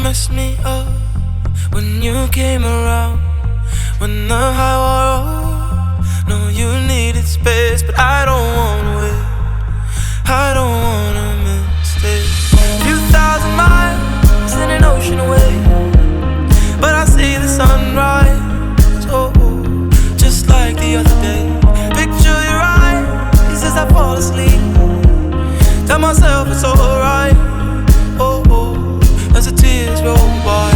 messed me up when you came around. When the high wore off, no, you needed space, but I don't wanna wait. I don't wanna miss it. Few thousand miles in an ocean away, but I see the sunrise, oh, just like the other day. Picture your eyes as I fall asleep. Tell myself it's alright, oh, as the tears roll by.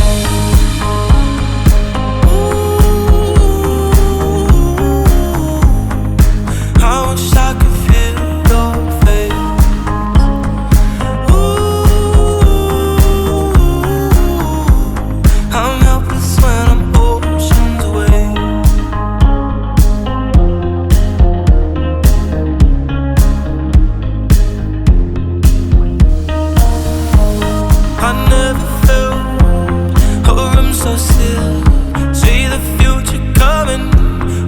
I wish I could feel your face. I'm helpless when I'm oceans away. I never felt a room so still. See the future coming,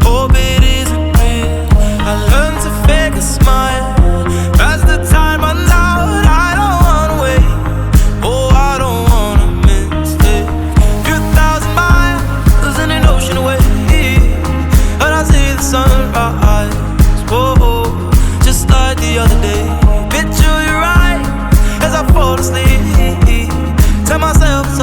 hope it isn't real. I learned to fake a smile as the time runs out. I don't wanna wait, oh, I don't wanna miss it. Few thousand miles in an ocean away, and I see the sunrise, oh, just like the other day. Picture your eyes as I fall asleep. Tell myself it's